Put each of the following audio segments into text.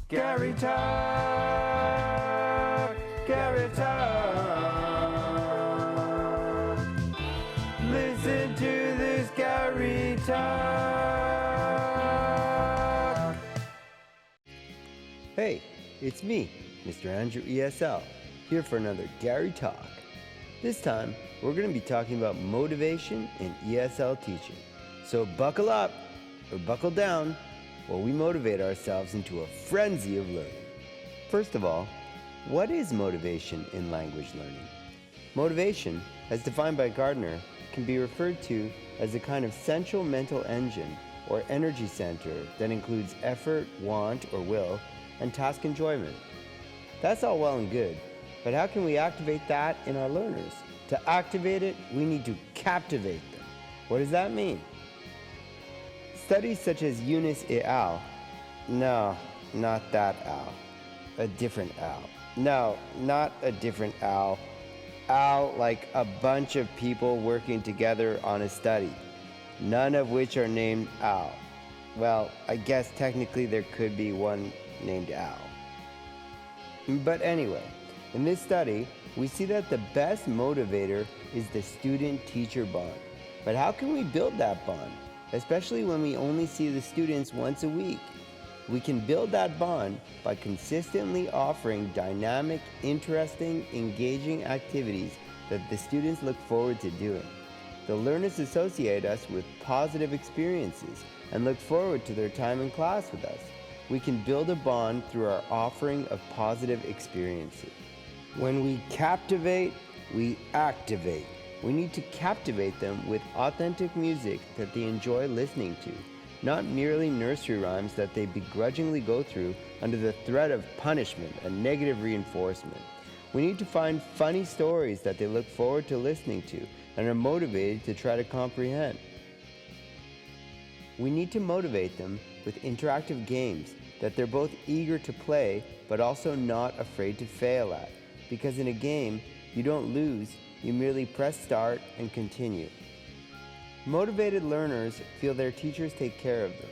Gary Talk, Gary Talk. Listen to this Gary Talk. Hey, it's me, Mr. Andrew ESL, here for another Gary Talk. This time, we're going to be talking about motivation in ESL teaching. So buckle up or buckle down while we motivate ourselves into a frenzy of learning. First of all, what is motivation in language learning? Motivation, as defined by Gardner, can be referred to as a kind of central mental engine or energy center that includes effort, want, or will, and task enjoyment. That's all well and good, but how can we activate that in our learners? To activate it, we need to captivate them. What does that mean? Studies such as Eunice et al. No, not that Al. A different Al. No, not a different Al. Al like a bunch of people working together on a study, none of which are named Al. Well, I guess technically there could be one named Al. But anyway, in this study, we see that the best motivator is the student-teacher bond. But how can we build that bond? Especially when we only see the students once a week. We can build that bond by consistently offering dynamic, interesting, engaging activities that the students look forward to doing. The learners associate us with positive experiences and look forward to their time in class with us. We can build a bond through our offering of positive experiences. When we captivate, we activate. We need to captivate them with authentic music that they enjoy listening to, not merely nursery rhymes that they begrudgingly go through under the threat of punishment and negative reinforcement. We need to find funny stories that they look forward to listening to and are motivated to try to comprehend. We need to motivate them with interactive games that they're both eager to play but also not afraid to fail at, because in a game, you don't lose, you merely press start and continue. Motivated learners feel their teachers take care of them.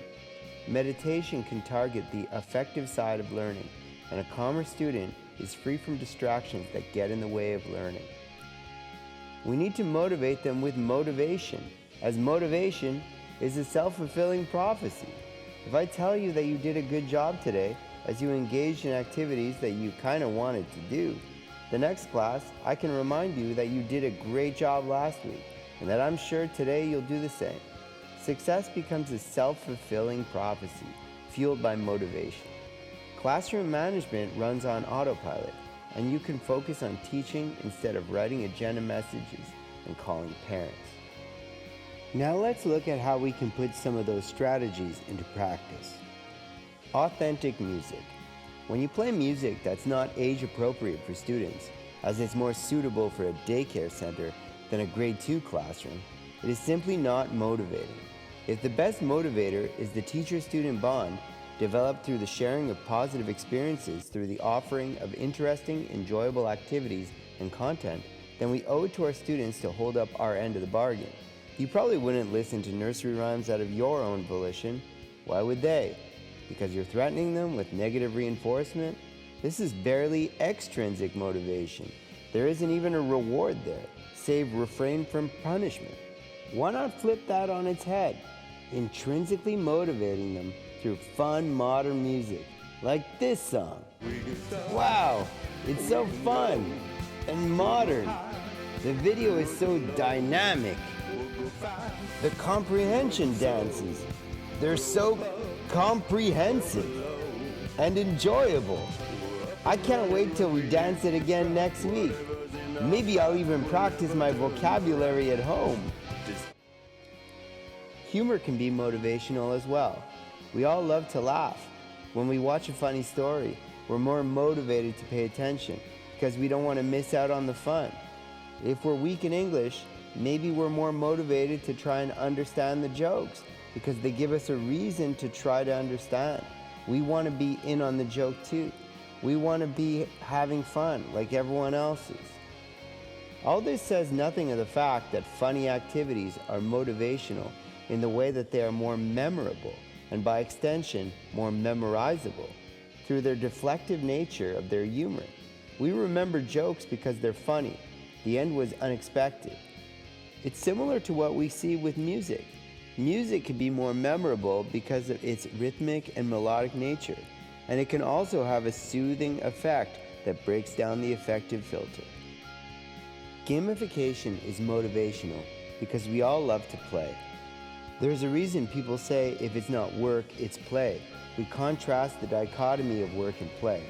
Meditation can target the affective side of learning, and a calmer student is free from distractions that get in the way of learning. We need to motivate them with motivation, as motivation is a self-fulfilling prophecy. If I tell you that you did a good job today, as you engaged in activities that you kind of wanted to do, the next class, I can remind you that you did a great job last week, and that I'm sure today you'll do the same. Success becomes a self-fulfilling prophecy, fueled by motivation. Classroom management runs on autopilot, and you can focus on teaching instead of writing agenda messages and calling parents. Now let's look at how we can put some of those strategies into practice. Authentic music. When you play music that's not age appropriate for students, as it's more suitable for a daycare center than a grade 2 classroom, it is simply not motivating. If the best motivator is the teacher-student bond, developed through the sharing of positive experiences through the offering of interesting, enjoyable activities and content, then we owe it to our students to hold up our end of the bargain. You probably wouldn't listen to nursery rhymes out of your own volition. Why would they? Because you're threatening them with negative reinforcement? This is barely extrinsic motivation. There isn't even a reward there, save refrain from punishment. Why not flip that on its head? Intrinsically motivating them through fun modern music, like this song. Wow, it's so fun and modern. The video is so dynamic. The comprehension dances, they're so comprehensive and enjoyable. I can't wait till we dance it again next week. Maybe I'll even practice my vocabulary at home. Humor can be motivational as well. We all love to laugh. When we watch a funny story, we're more motivated to pay attention because we don't want to miss out on the fun. If we're weak in English, maybe we're more motivated to try and understand the jokes because they give us a reason to try to understand. We want to be in on the joke too. We want to be having fun like everyone else is. All this says nothing of the fact that funny activities are motivational in the way that they are more memorable and by extension more memorizable. through their deflective nature of their humor. We remember jokes because they're funny. The end was unexpected. It's similar to what we see with music. Music can be more memorable because of its rhythmic and melodic nature, and it can also have a soothing effect that breaks down the affective filter. Gamification is motivational because we all love to play. There's a reason people say if it's not work, it's play. We contrast the dichotomy of work and play.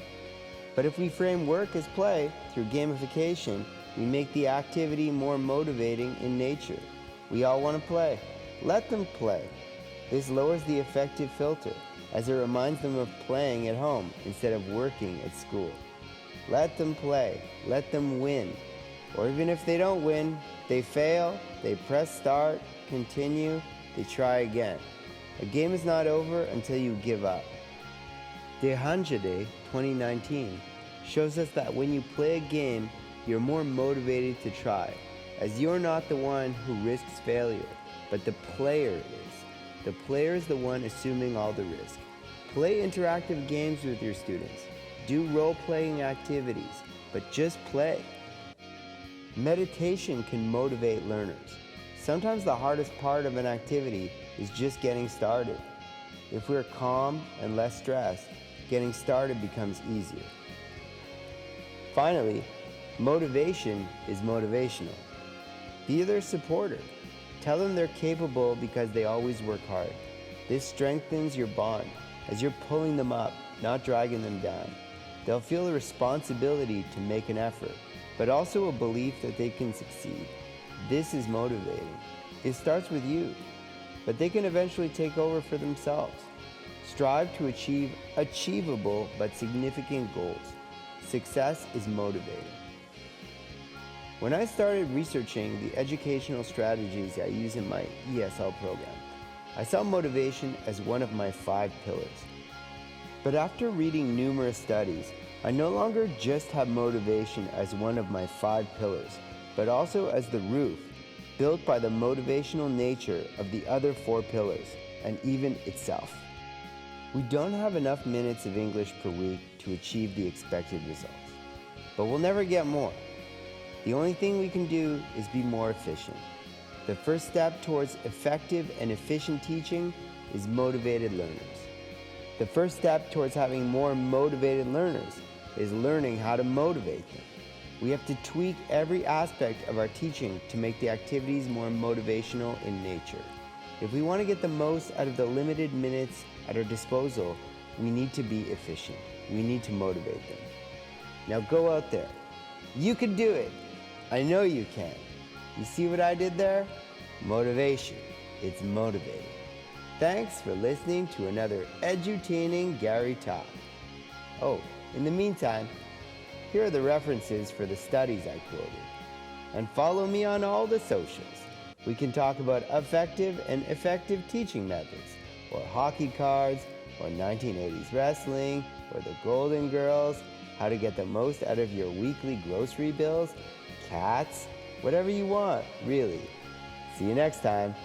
But if we frame work as play through gamification, we make the activity more motivating in nature. We all want to play. Let them play. This lowers the affective filter, as it reminds them of playing at home instead of working at school. Let them play. Let them win. Or even if they don't win, they fail, they press start, continue, they try again. A game is not over until you give up. De Hanjade 2019 shows us that when you play a game, you're more motivated to try, as you're not the one who risks failure, but the player is. The player is the one assuming all the risk. Play interactive games with your students. Do role-playing activities, but just play. Meditation can motivate learners. Sometimes the hardest part of an activity is just getting started. If we're calm and less stressed, getting started becomes easier. Finally, motivation is motivational. Be their supporter. Tell them they're capable because they always work hard. This strengthens your bond as you're pulling them up, not dragging them down. They'll feel a responsibility to make an effort, but also a belief that they can succeed. This is motivating. It starts with you, but they can eventually take over for themselves. Strive to achieve achievable but significant goals. Success is motivating. When I started researching the educational strategies I use in my ESL program, I saw motivation as one of my 5 pillars. But after reading numerous studies, I no longer just have motivation as one of my 5 pillars, but also as the roof, built by the motivational nature of the other 4 pillars, and even itself. We don't have enough minutes of English per week to achieve the expected results, but we'll never get more. The only thing we can do is be more efficient. The first step towards effective and efficient teaching is motivated learners. The first step towards having more motivated learners is learning how to motivate them. We have to tweak every aspect of our teaching to make the activities more motivational in nature. If we want to get the most out of the limited minutes at our disposal, we need to be efficient. We need to motivate them. Now go out there. You can do it. I know you can. You see what I did there? Motivation. It's motivating. Thanks for listening to another edutaining Gary Talk. Oh, in the meantime, here are the references for the studies I quoted. And follow me on all the socials. We can talk about effective and effective teaching methods, or hockey cards, or 1980s wrestling, or the Golden Girls, how to get the most out of your weekly grocery bills, cats, whatever you want, really. See you next time.